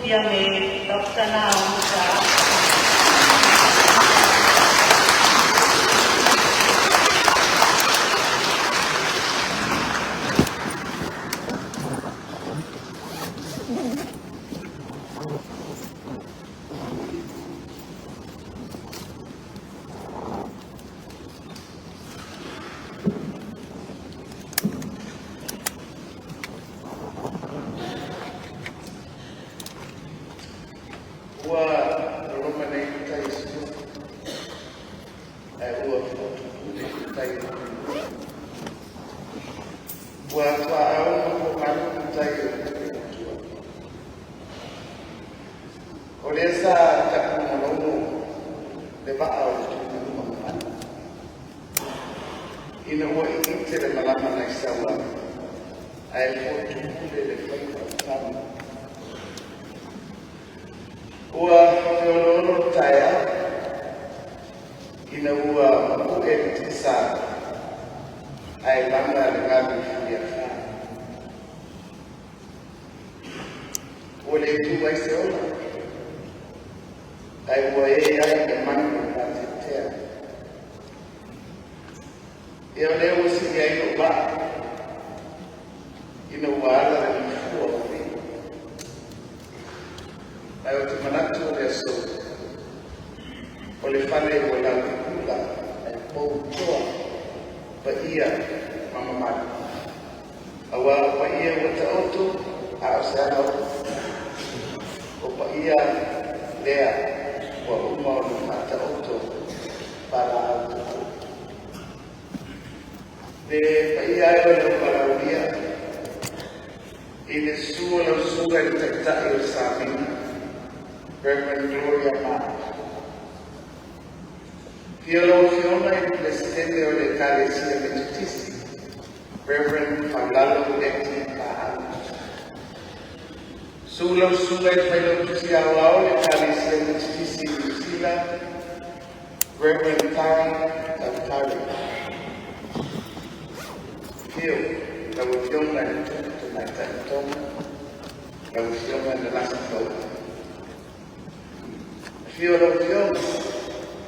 ia me taptana musa. Tamaita'i Ekalesia Metotisi, Sulo Sungai Keynote Ekalesia Metotisi New Zealand, Reverend Tamaita'i. Hiyo na ukiona Tamaita'i na ukiona na lasito. Hiyo na ukiona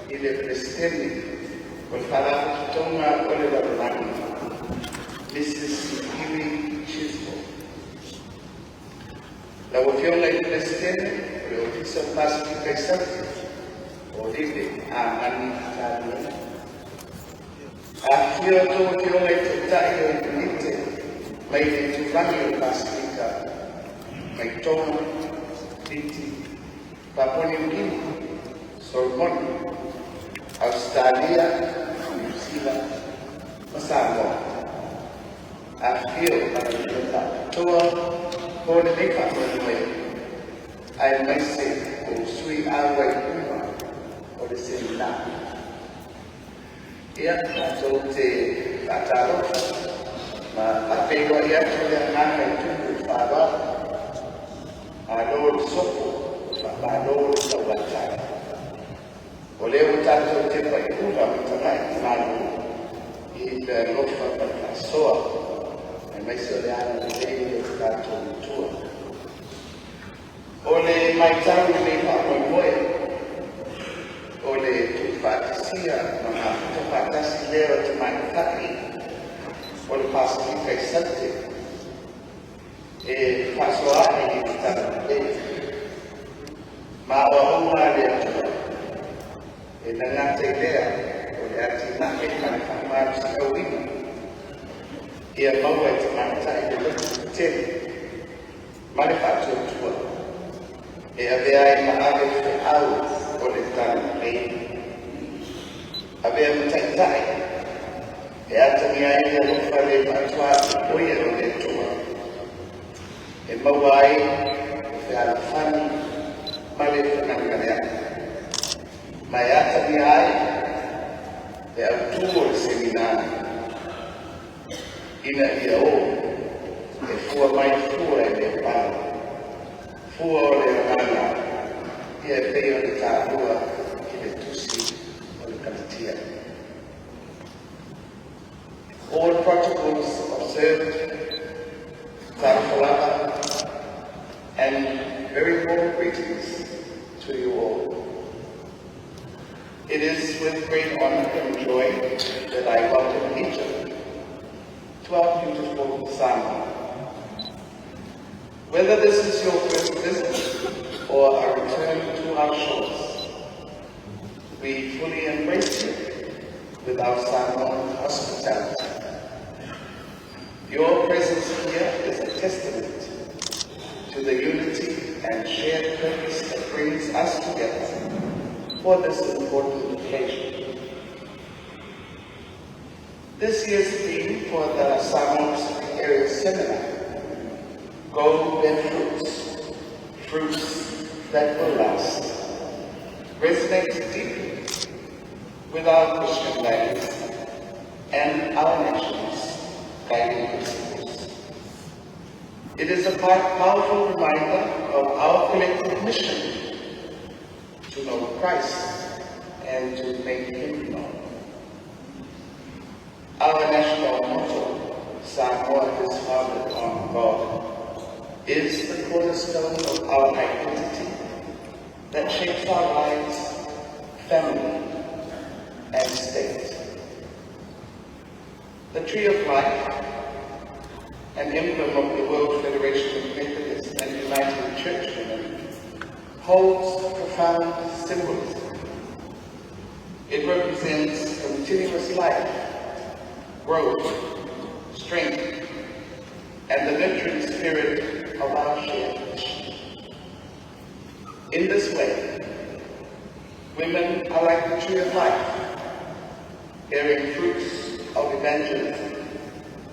ile presidenti con palabras toma Oliver Lang, Mrs. Iwi Chismo. La votación del presidente, el oficio pacífico y santo, oribe a Anitano. Aquí otro votación del Tamaita'i Ekalesia, me identifico pacífica, me tomo, Titi, Papua New Guinea, Solomon, Australia, New Zealand, Samoa. Afio para toa por de family. I may say, sui agua y puma, or the same land. Ia so te ataro, ma apego ia tuya nana y tuya faba, alor sopo, alor sawatara. Oleu tanto tempo e curva Tamaita'i il lofa per la soa e mai soleano di lei tanto tua. Ole mai tanto mi fa poi ole tu fatti sia ma tu fatti leo Tamaita'i ole pacífica e sante e passo anni di tanto ma una le e nell'altra idea, con le altre macchine che fanno si cauvino, e a Samoa e Tamaita'i ma le faccio il tuo, e aveai ma avete out con le tante avevo Tamaita'i, e altre miei non fare fattuati, poi ero del tuo, e mawai, e alla fani, ma le fanno ma hata ni hai ya tuo seminari ina ia o e fua mai fua e le pao fua o le rana ia peo le tāua ki le tusi o le kalitia. All protocols observed, and very warm greetings to you all. It is with great honor and joy that I welcome each of you to our beautiful Samoa. Whether this is your first visit or a return to our shores, we fully embrace you with our Samoan hospitality. Your presence here is a testament to the unity and shared purpose that brings us together for this important occasion. This year's theme for the Samoa Pacific Area Seminar, Go Bear Fruits, Fruits That Will Last, resonates deeply with our Christian values and our nation's guiding principles. It is a powerful reminder of our collective mission to know Christ and to make Him known. Our national motto, Samoa is founded on God, is the cornerstone of our identity that shapes our lives, family, and state. The Tree of Life, an emblem of the World Federation of Methodist and United Churchmen, holds profound symbolism. It represents continuous life, growth, strength, and the nurturing spirit of our shared mission. In this way, women are like the tree of life, bearing fruits of evangelism,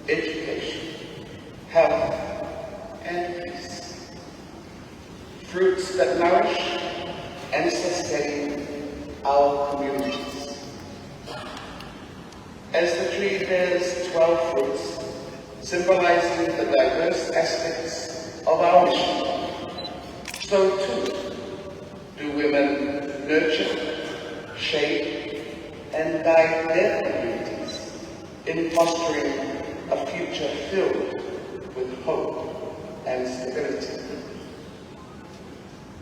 education, health, and peace. Fruits that nourish and sustain our communities. As the tree bears 12 fruits, symbolizing the diverse aspects of our mission, so too do women nurture, shape, and guide their communities in fostering a future filled with hope and stability.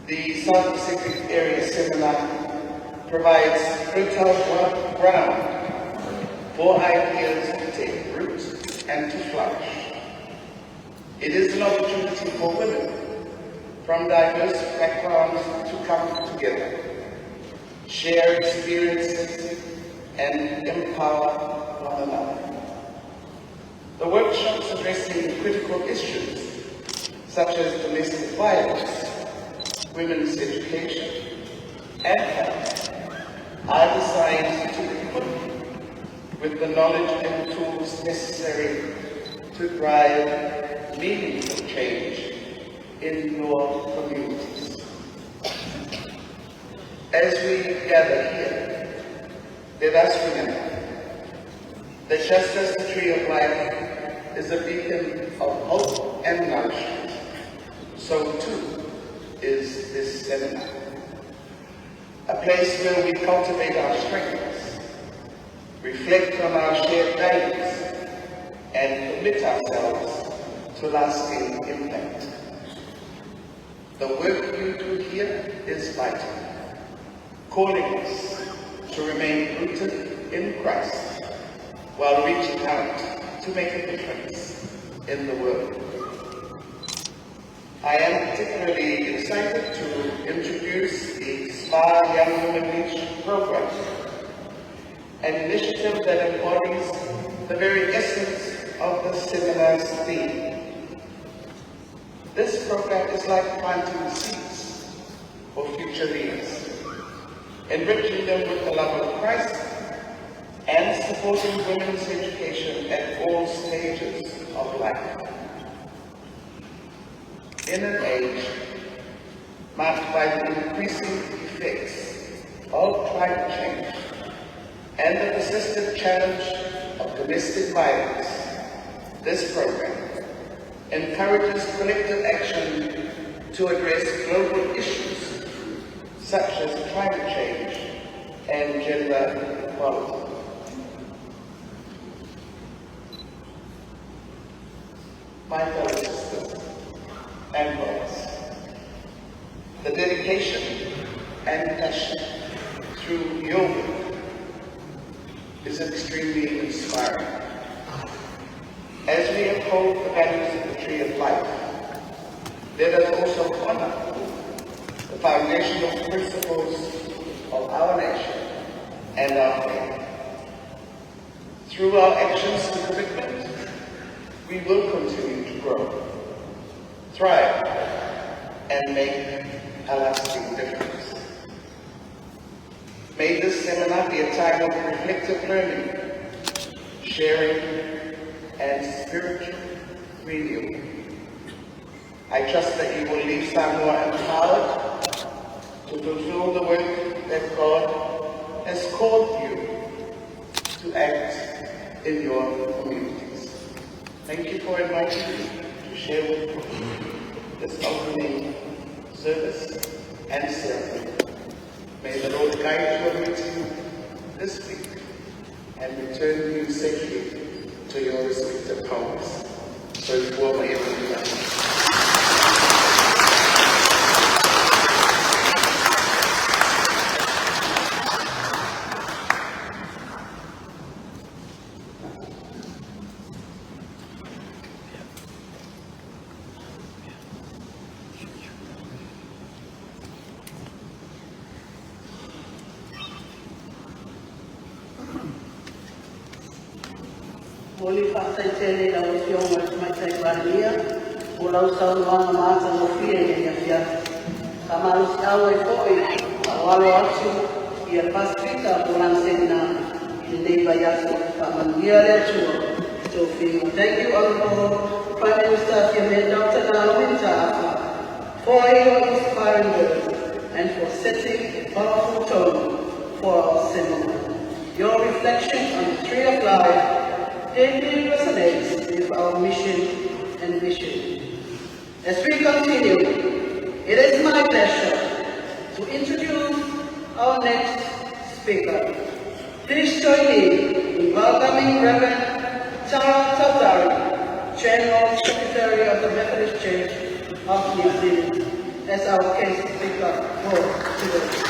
The South Pacific Area Seminar provides fertile ground for ideas to take root and to flourish. It is an opportunity for women from diverse backgrounds to come together, share experiences, and empower one another. The workshops addressing critical issues such as domestic violence, women's education, and health are designed to equip you with the knowledge and tools necessary to drive meaningful change in your communities. As we gather here, let us remember that just as the tree of life is a beacon of hope and nourishment, so too is this seminar. A place where we cultivate our strengths, reflect on our shared values, and commit ourselves to lasting impact. The work you do here is vital, calling us to remain rooted in Christ while reaching out to make a difference in the world. I am particularly excited to introduce the Inspire Young Women Reach program, an initiative that embodies the very essence of the seminar's theme. This program is like planting seeds for future leaders, enriching them with the love of Christ and supporting women's education at all stages of life. In an age marked by the increasing effects of climate change and the persistent challenge of domestic violence, this program encourages collective action to address global issues such as climate change and gender equality. My fellow sisters and brothers, The dedication and passion through your work is extremely inspiring. As we uphold the values of the Tree of Life, let us also honor the foundational principles of our nation and our faith. Through our actions and commitment, we will continue to grow, thrive, and make a lasting difference. May this seminar be a time of reflective learning, sharing, and spiritual renewal. I trust that you will leave Samoa empowered to fulfill the work that God has called you to act in your communities. Thank you for inviting me to share with you this opening service and ceremony. May the Lord guide your meeting this week and return you safely to your respective homes. So for my everyone. Oli whakaitele la o whionga Tamaita'i o lau saunoanga maata no whia i a whia. Ka marusi au e koi, a walo atu i a Pasifika o lan semina i neighbor yasu ka manuia le atua. So thank you, Honourable Prime Minister Fiamme Dr. Winter for your inspiring words and for setting a powerful tone for our seminar. Your reflections on the Tree of Life deeply resonates with our mission and vision. As we continue, it is my pleasure to introduce our next speaker. Please join me in welcoming Reverend Tamaita'i, General Secretary of the Methodist Church of New Zealand, as our guest speaker for today.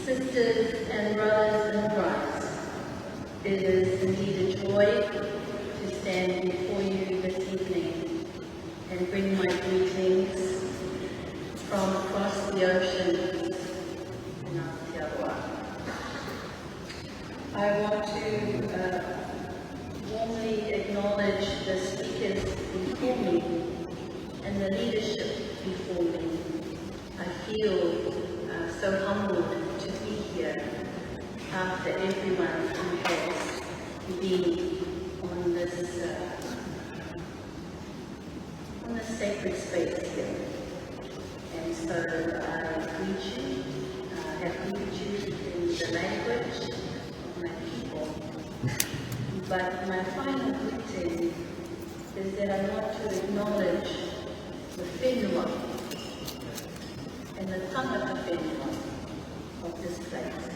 Sisters and brothers in Christ, it is indeed a joy to stand before you this evening and bring my greetings from across the ocean in Aotearoa. I want to warmly acknowledge the speakers before me and the leadership before me. I feel so humbled to be here after everyone who has been on this sacred space here. And so I greet you, have greeted you in the language of my people. But my final greeting is that I want to acknowledge the whenua and the tangata whenua of this place.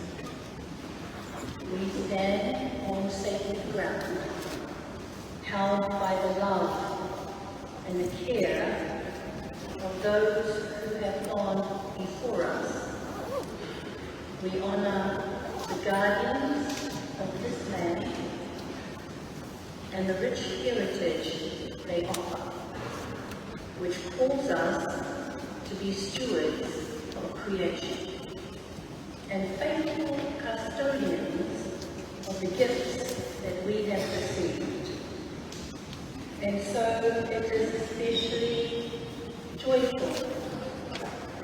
We stand on sacred ground, held by the love and the care of those who have gone before us. We honor the guardians of this land and the rich heritage they offer. which calls us to be stewards of creation and faithful custodians of the gifts that we have received. And so it is especially joyful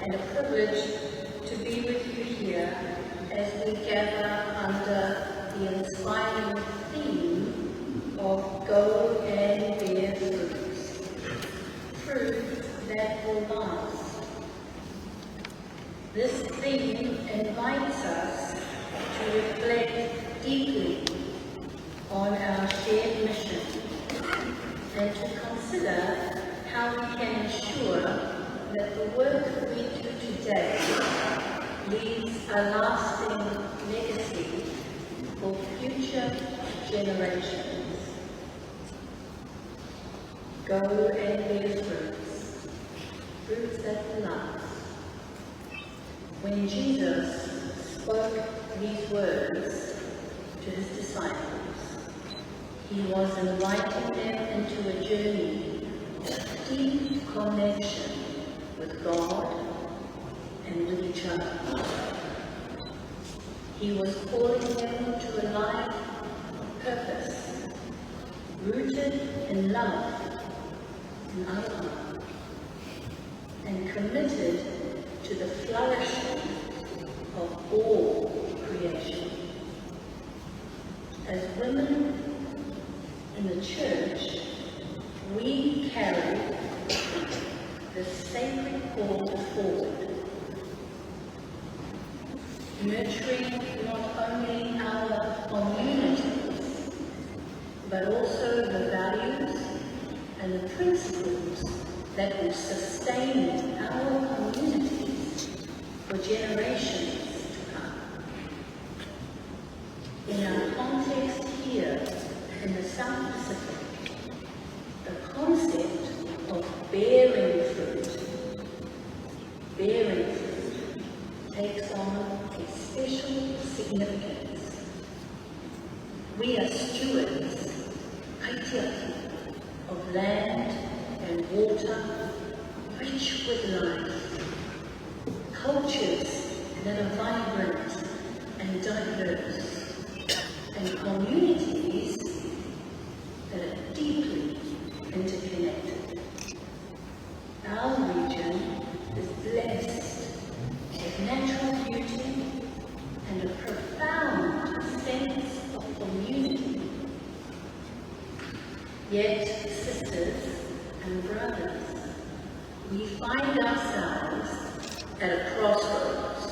and a privilege to be with you here as we gather under the inspiring theme of Go and Bear Fruits, fruit that will last. This theme invites us to reflect deeply on our shared mission and to consider how we can ensure that the work we do today leaves a lasting legacy for future generations. Go and bear fruits, fruits that will last. When Jesus spoke these words to his disciples, he was inviting them into a journey of deep connection with God and with each other. He was calling them to a life of purpose, rooted in love and honor, and committed to the flourishing of all creation. As women in the church, we carry the sacred call forward, nurturing not only our communities, but also the values and the principles that will sustain our communities for generations to come. In our context here in the South Pacific, the concept of bearing fruit takes on a special significance. We are stewards, Tamaita'i, of land and water, rich with life, cultures that are vibrant and diverse, and communities that are deeply interconnected. Our region is blessed with natural beauty and a profound sense of community. Yet, sisters and brothers, we find ourselves at a crossroads,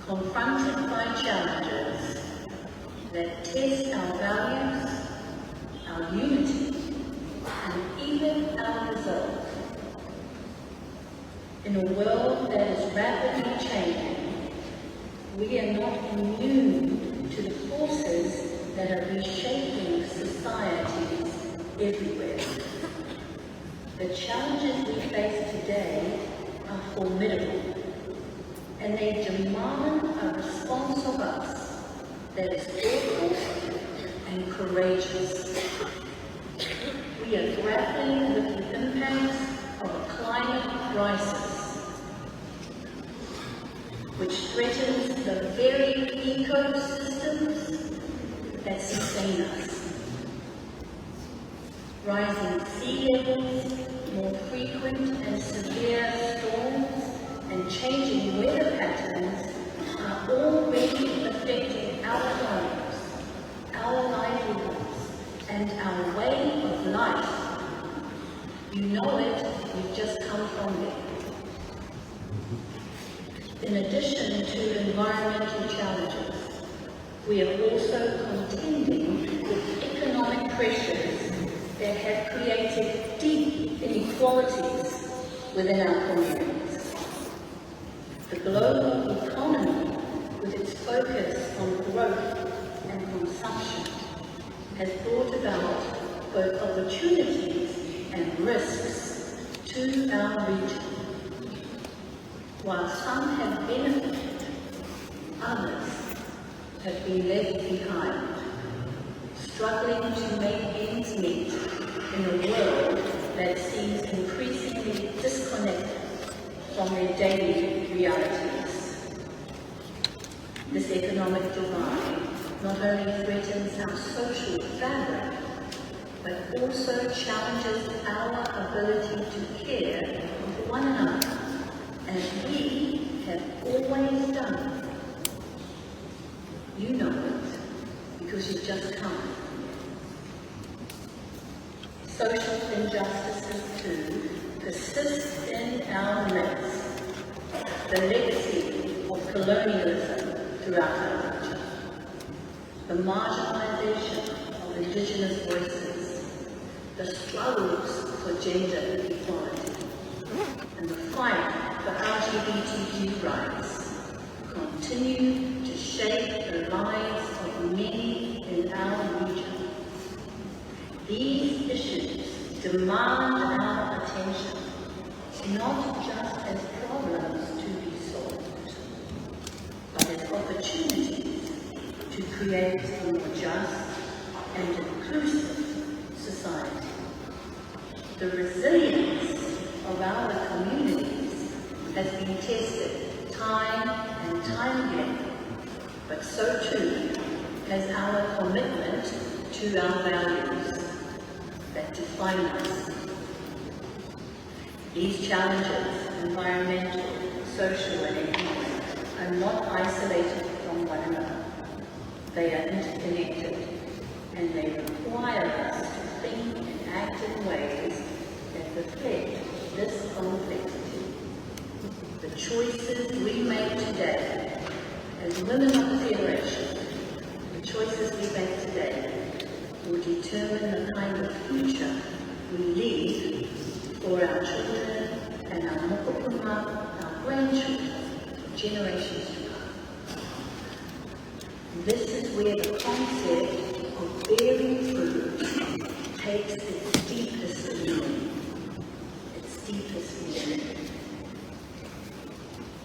confronted by challenges that test our values, our unity, and even our resolve. In a world that is rapidly changing, we are not immune to the forces that are reshaping societies everywhere. The challenges we face today are formidable, and they demand a response of us that is thoughtful and courageous. We are grappling with the impacts of a climate crisis, which threatens the very ecosystems that sustain us. Rising sea levels, more frequent and severe storms, and changing weather patterns are already affecting our homes, our livelihoods, and our way of life. You know it, we've just come from there. In addition to environmental challenges, we are also contending with economic pressures that have created deep inequalities within our communities. The global economy, with its focus on growth and consumption, has brought about both opportunities and risks to our region. While some have benefited, others have been left behind, struggling to make ends meet in a world that seems increasingly disconnected from their daily realities. This economic divide not only threatens our social fabric, but also challenges our ability to care for one another, as we have always done. You know it, because you've just come. Social injustices, too, persist in our midst. The legacy of colonialism throughout our culture, the marginalization of Indigenous voices, the struggles for gender equality, and the fight for LGBTQ rights continue to shape the lives of many in our region. These issues demand our attention, not just as problems to be solved, but as opportunities to create a more just and inclusive society. The resilience of our communities has been tested time and time again, but so too has our commitment to our values that define us. These challenges, environmental, social, and economic, are not isolated from one another. They are interconnected, and they require us to think and act in ways that reflect this complexity. The choices we make today, as women of the Federation, the choices we make today will determine the kind of future we leave for our children and our mokopuna, our grandchildren, for generations to come. This is where the concept of bearing fruit takes its deepest meaning.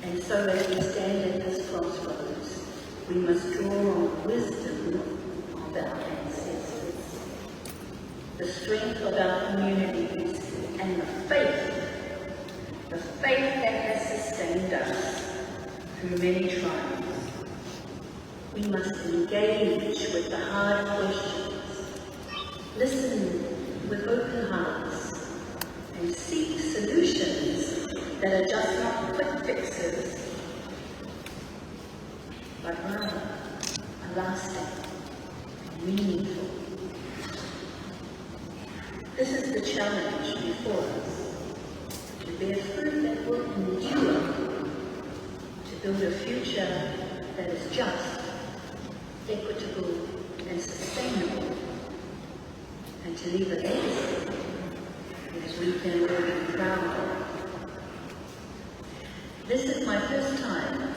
And so as we stand at this crossroads, we must draw on wisdom of our ancestors, the strength of our communities, and the faith that has sustained us through many trials. We must engage with the hard questions, listen with open hearts, and seek solutions that are just not quick fixes, but rather are lasting and meaningful. This is the challenge before us, to bear fruit that will endure, to build a future that is just, equitable, and sustainable, and to leave a legacy that we can all be proud of. This is my first time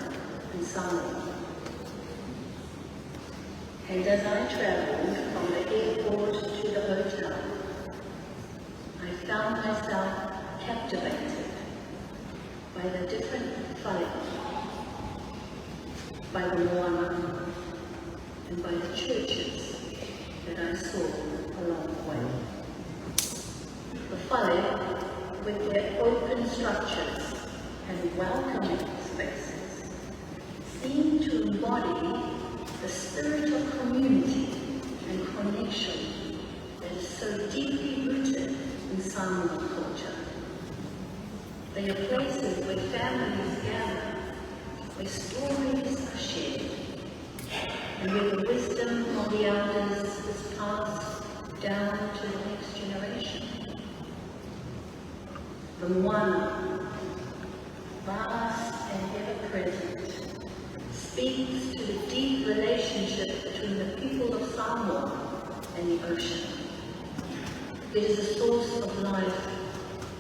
in Samoa, and as I travelled from the airport to the hotel, I found myself captivated by the different whare, by the moana, and by the churches that I saw along the way. The whare, with their open structures and welcoming spaces, seem to embody the spirit of community and connection that is so deeply rooted in Samoan culture. They are places where families gather, where stories are shared, and where the wisdom of the elders is passed down to the next generation. The moana, vast and ever-present, speaks to the deep relationship between the people of Samoa and the ocean. It is a source of life,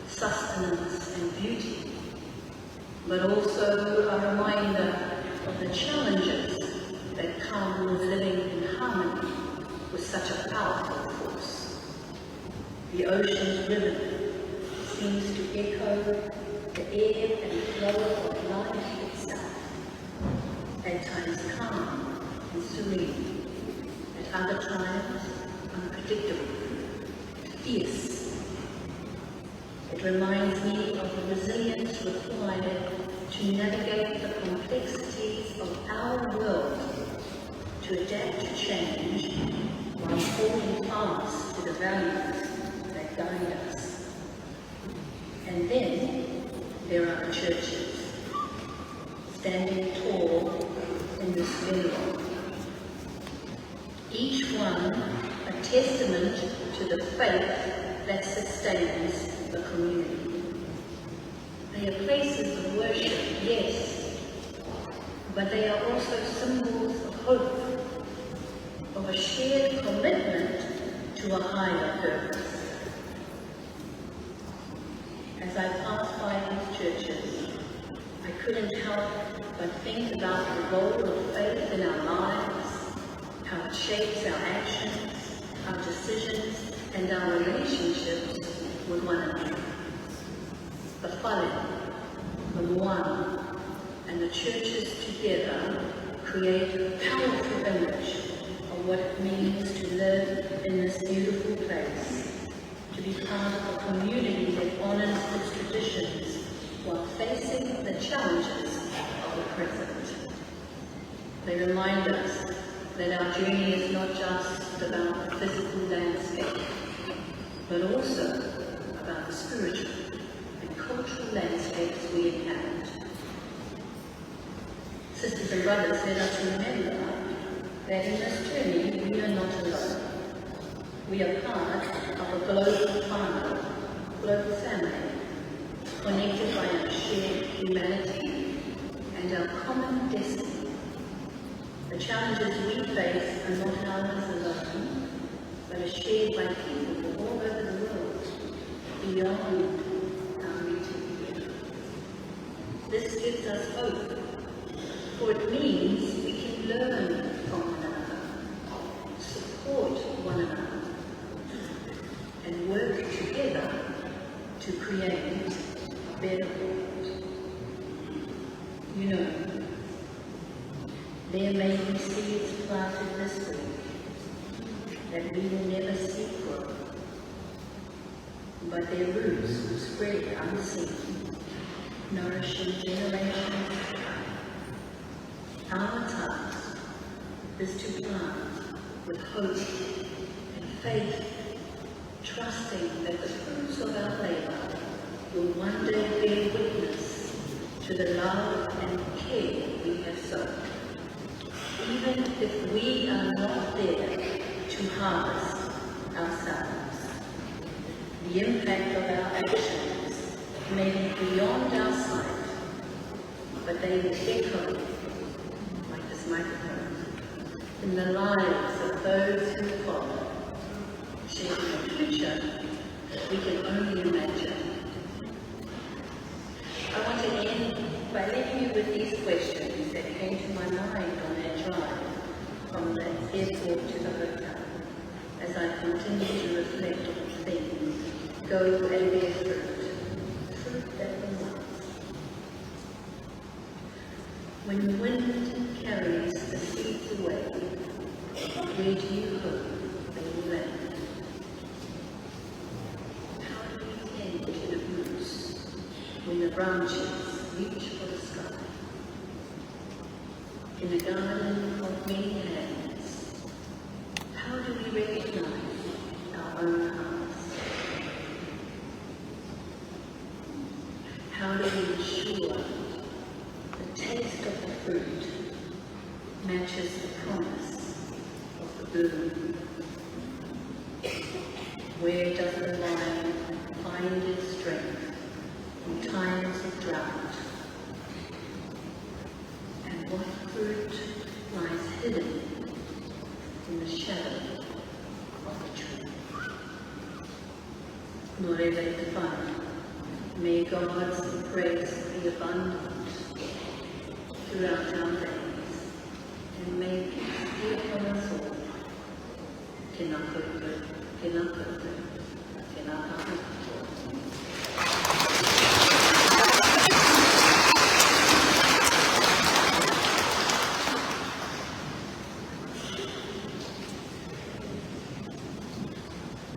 sustenance, and beauty, but also a reminder of the challenges that come with living in harmony with such a powerful force. The ocean's rhythm seems to echo the ebb and flow of life itself, at times calm and serene, at other times unpredictable, fierce, reminds me of the resilience required to navigate the complexities of our world, to adapt to change while holding fast to the values that guide us. And then there are the churches, standing tall in this middle, each one a testament to the faith that sustains the community. They are places of worship, yes, but they are also symbols of hope, of a shared commitment to a higher purpose. As I pass by these churches, I couldn't help but think about the role of faith in our lives, how it shapes our actions, our decisions, and our relationships with one another. The whare, the moana, and the churches together create a powerful image of what it means to live in this beautiful place, to be part of a community that honors its traditions while facing the challenges of the present. They remind us that our journey is not just about the physical landscape, but also about the spiritual and cultural landscapes we inhabit. Sisters and brothers, let us remember that in this journey we are not alone. We are part of a global family, connected by our shared humanity and our common destiny. The challenges we face are not ours alone, but are shared by people from all over the world, beyond our meeting here. This gives us hope, for it means we can learn from one another, support one another, and work together to create a better world. You know, there may be seeds planted this week that we will never see grow, but their roots will spread unseen, nourishing generations to come. Our task is to plant with hope and faith, trusting that the fruits of our labor will one day bear witness to the love and care we have sown. Even if we are not there to harvest ourselves, the impact of our actions may be beyond our sight, but they will echo, like this microphone, in the lives of those who follow, shaping a future that we can only imagine. I want to end by leaving you with these questions that came to my mind on that drive from the airport to the hotel, as I continue to reflect on the theme, go and bear fruit that remains. When the wind carries the seeds away, where do you hope they will land? How do we tend to the roots when the branches reach for the sky? In a garden of many hands, how do we recognize our own hearts? How do we ensure the taste of the fruit matches the promise of the bloom? Where does the vine find its strength in times of drought? And what fruit lies hidden in the shadow of the tree? Morele te whānau. May God's grace be abundant throughout our days, and may peace be upon us all. Tēnā koutou, tēnā koutou, tēnā tātou.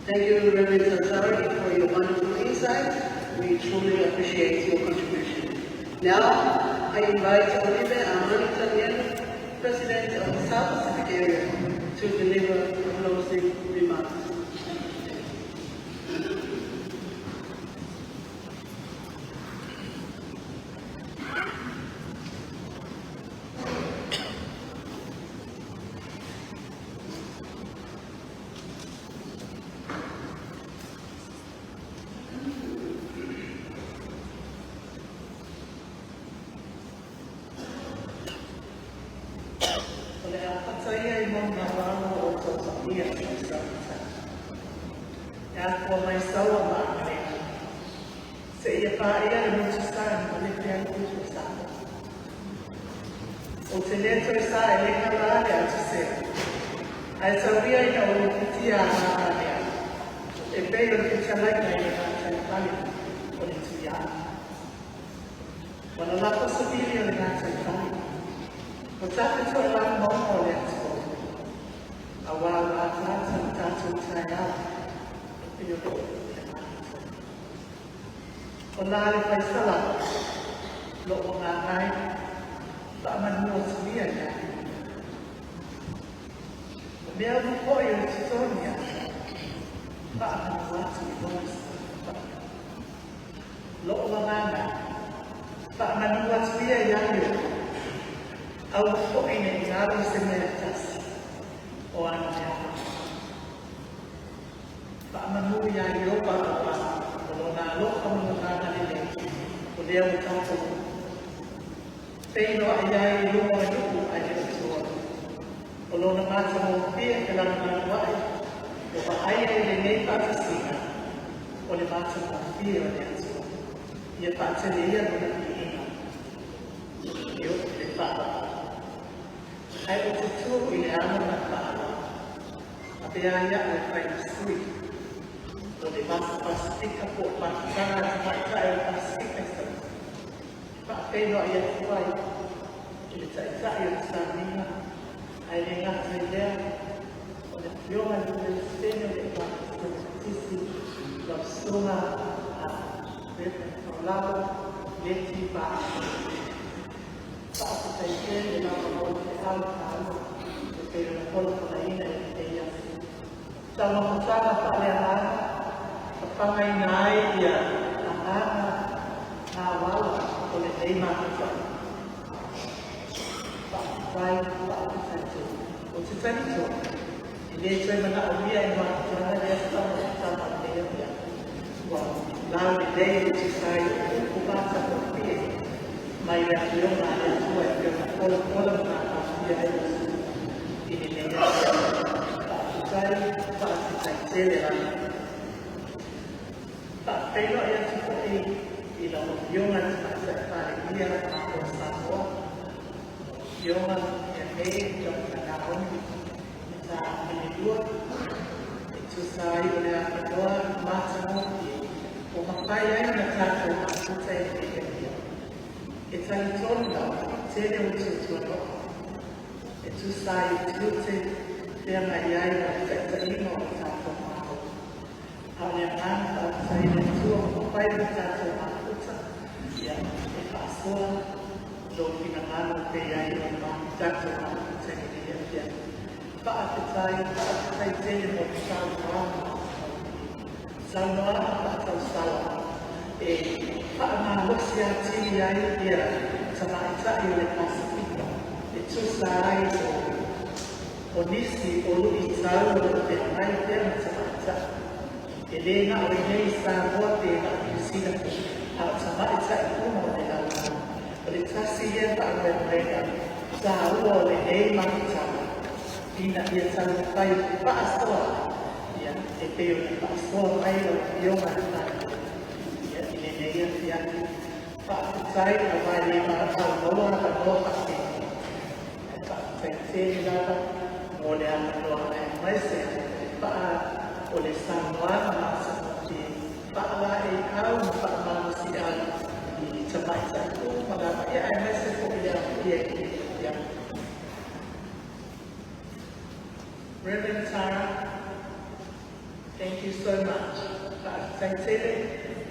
Thank you, Reverend Sasari, for your wonderful insight. We truly appreciate your contribution. Now, I invite Oliver Amani, President of the South Pacific area, to deliver closing remarks.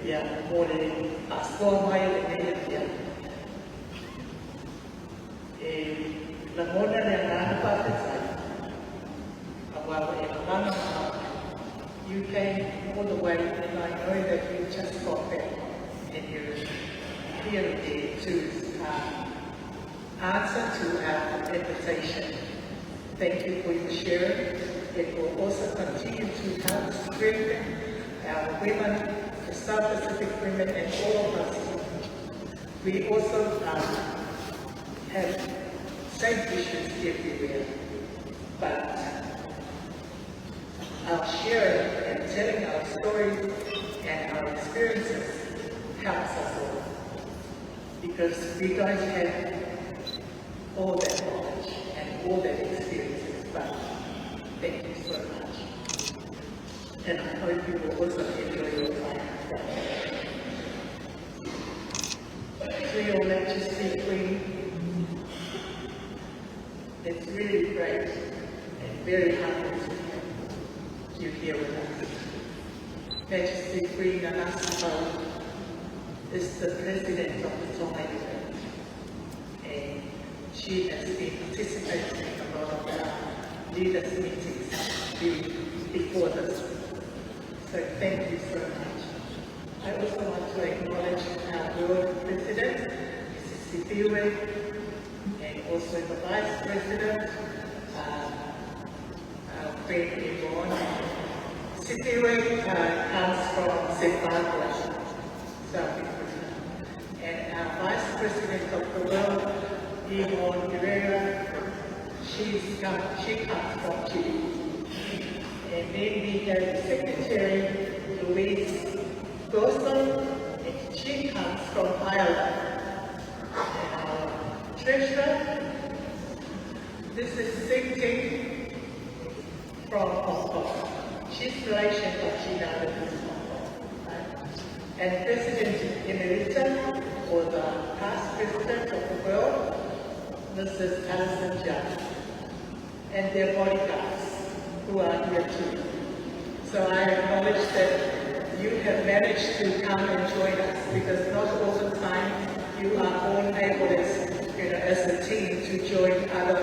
ya mole a soa mai le mea ya. La mona le ngana Pakistan. Awawa e ngana you came all the way, and I know that you just got back and you're here today to answer to our invitation. Thank you for your sharing. It will also continue to help strengthen our women, the South Pacific women, and all of us. We also have same issues everywhere, but our sharing and telling our stories and our experiences helps us all, because we don't have all that knowledge and all that experiences, but thank you so much. And I hope you will also enjoy your time. To your Majesty Queen, it's really great and very humbling to have you here with us. Majesty Queen Anasimo is the president of the Tamaita'i, and she has been participating in a lot of our leaders' meetings before this. So thank you so much. I also want to acknowledge our world president, Mrs. Sipiwe, and also the vice president, our friend Yvonne. Sipiwe comes from Zimbabwe, South Africa, and our vice president of the world, Yvonne Guerrero, she comes from Chile. And then we have the secretary, Louise Gosson, and she comes from Ireland. And our treasurer, this is Singh from Hong Kong. She's relation to China in Hong Kong. Right? And President Emerita, or the past president of the world, Mrs. Alison Jung, and their bodyguards who are here too. So I acknowledge that you have managed to come and join us, because not all the time you are all able as a team to join other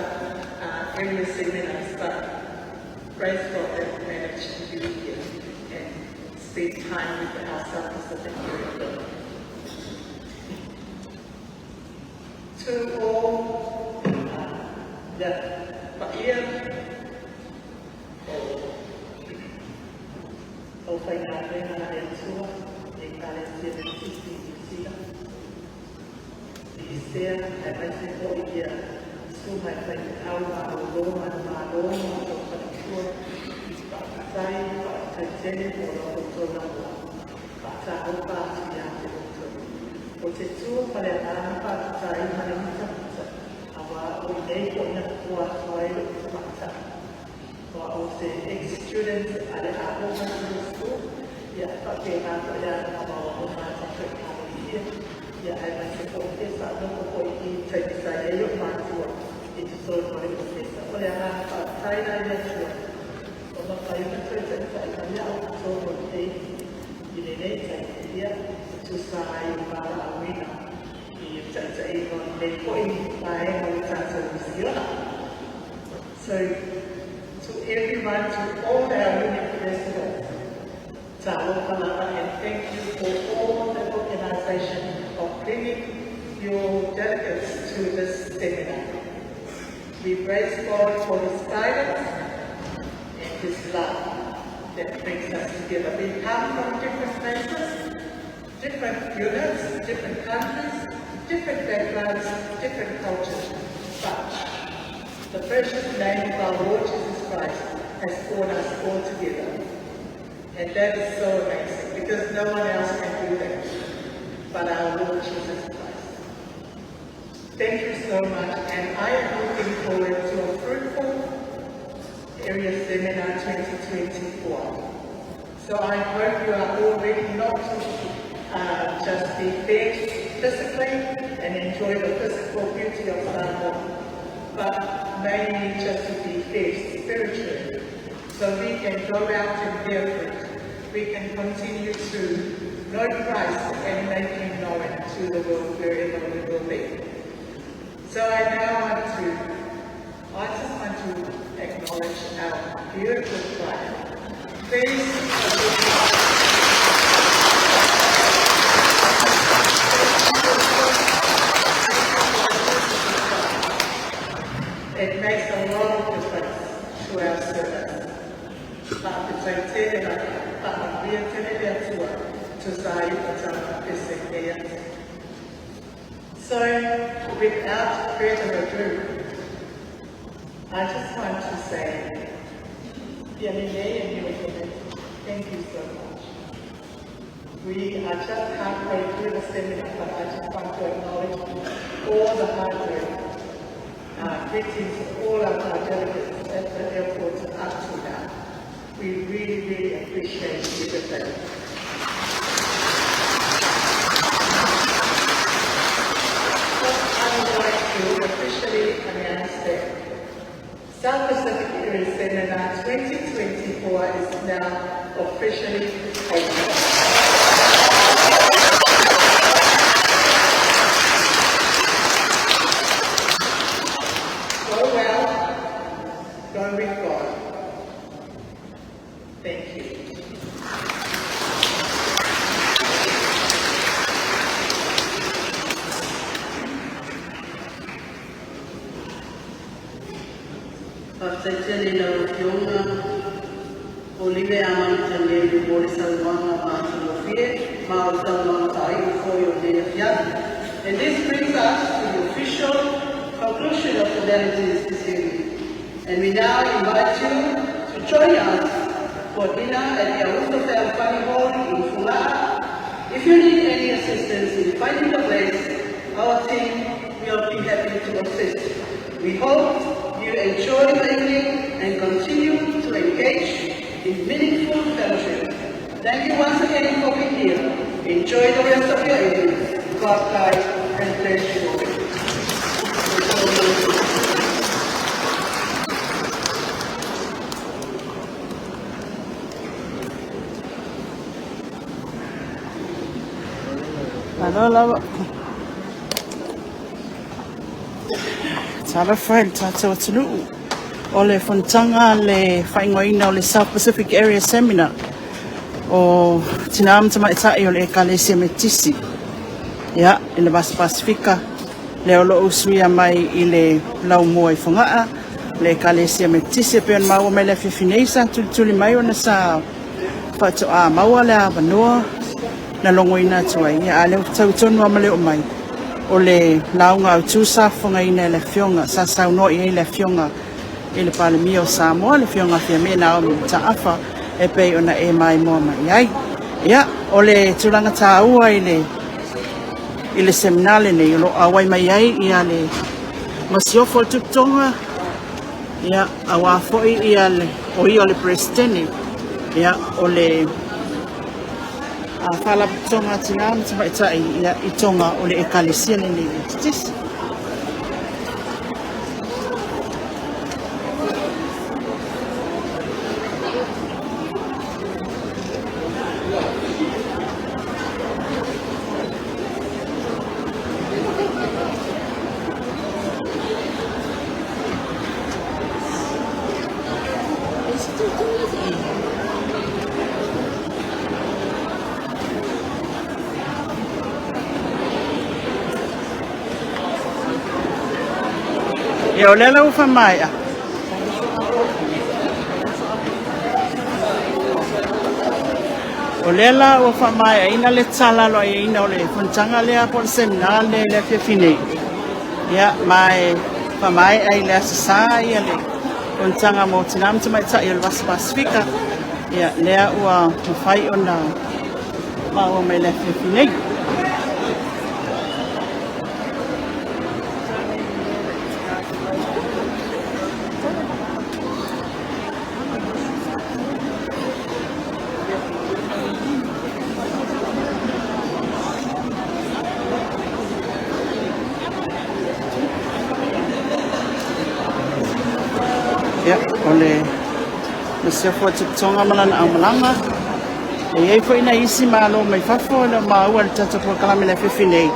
area seminars, but praise God that you managed to be here and spend time with our South Pacific area. To all the Tamaita'i Ekalesia Metotisi, Tamaita'i ex-students ada apa school, ya pakai ada apa ya ada sekolah satu pokok ini saya yuk masuk itu soal profesor oleh apa saya ada semua kalau saya saya soal ini saya susah yang para awina ini saya ikut poin saya mau so to everyone, to all our unit residents, and thank you for all the organization of bringing your delegates to this seminar. We praise God for His guidance and His love that brings us together. We come from different places, different units, different countries, different backgrounds, different cultures, but the precious name of our Lord Jesus Christ has brought us all together. And that is so amazing, because no one else can do that but our Lord Jesus Christ. Thank you so much, and I am looking forward to a fruitful Area Seminar 2024. So I hope you are all ready not to just be fed physically and enjoy the physical beauty of Samoa, but mainly just to be fed spiritually, so we can go out and bear fruit. We can continue to know Christ and make him known to the world wherever we will be. So I just want to acknowledge our beautiful choir. Please, it makes a lot of difference to our service. So, without further ado, I just want to say, thank you so much. We are just halfway through the seminar, but I just want to acknowledge all the hard work. Greetings to all of our delegates at the airport up to now. We really, really appreciate everything. I would like to officially announce that South Pacific Area Seminar 2024 is now officially open. Go well, go with God. Thank you. Pasatele na ukiona olive amantele bori salwana masalofie masalwana tai for your day of yard. And this brings us to the official conclusion of formalities this evening. And we now invite you to join us for dinner at the Augusto Family Hall in Funga'a. If you need any assistance in finding the place, our team will be happy to assist. We hope you enjoy the evening and continue to engage in meaningful fellowship. Thank you once again for being here. Enjoy the rest of your evening. God guide and bless you all. Hello, Tara friend, Tata Watunu. Ole Fontanga le whaingoina o le South Pacific Area Seminar o Tamaita'i Ekalesia Metotisi. Ia, i le West Pasifika, le olo usuia mai i le lau mua i Funga'a, le Ekalesia Metotisi pe on maua mai le whiwhineisa, tuli mai ona sa whatu a maua le a wanua na longoina tuai. Ia, a leo tautonu ama leo mai. O le launga au tūsafonga ina le fionga, sa sauno i le fionga i le palemia o Samoa, le fionga fia me na o mi taafa e pei ona e mai moa mai ai. Ia, o le tūlanga tāua i le seminale nei, o awai mai ai ia le masiofo o tutonga, ia awa foi ia le, o ia le presidente, ia o le fala tonga tina Tamaita'i ia i tonga o le Ekalesia Metotisi. Ia o lela ufa mai a. O lela ufa mai a ina le tala lo ina o le funtanga lea por seminal le whiwhinei. Ia mai fa mai ai le asasa ia le funtanga mo tinam Tamaita'i o le West Pasifika. Ia lea ua mawhai o na maua mai le whiwhinei. Ya, oleh Mesiafo Tonga Malana Amalanga, E foi na isi malo mai fafo na maua le tata po kalame le whiwhinei.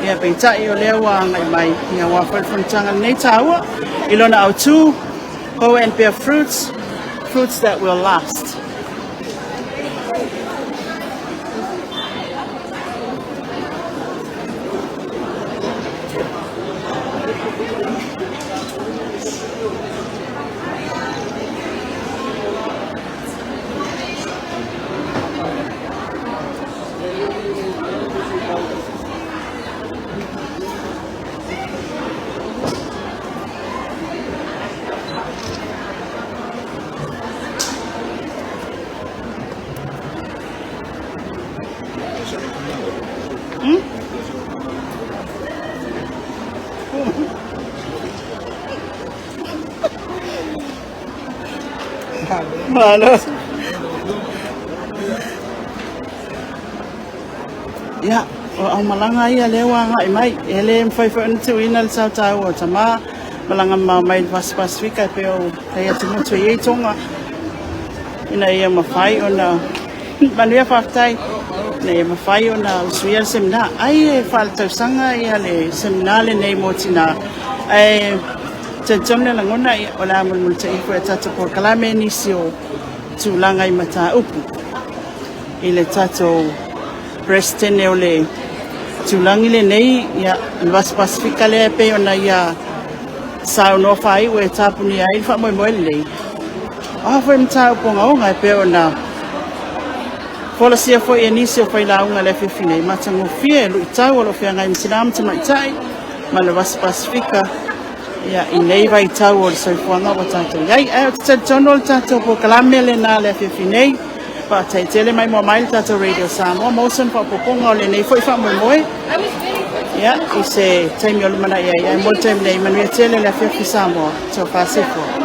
Ia peitai o lea wa ngai mai. Ia wa whaifunitanga nei tāua. Ilona au tū. Go and bear fruits that will last. Malo. Ya, o malanga ia lewa nga mai ele mfaifa ntu inal sa tawo tama malanga mai Pasifika pe o kaya tumutu ye tonga ina ia mafai ona manuia faktai na ia mafai ona usuia semina ai falta sanga ia le seminale nei motina ai Tentone la ngona o la multa i koe tata por kalame nisio tu langa I mata upu. I le tato prestene o le tu langi le nei ia Vas Pasifika le pe ona ia sao no fai we tapu ni ai fa mo le. A foi mta upo nga pe ona. Fola sia foi inisio foi la unga le fifine matango fie lu tau lo fia ngai msinam Tamaita'i ma le Vas Pasifika. Ya inei vai tau o se fuanga o tato. Ai ai te tono tato po kalame le na le fifinei. Pa te tele mai mo mai tato radio Samoa motion pa po ponga le nei foi fa mo moi. Ya I se time yo lumana ya mo time nei manu tele le fifi Samoa. So fa se fo.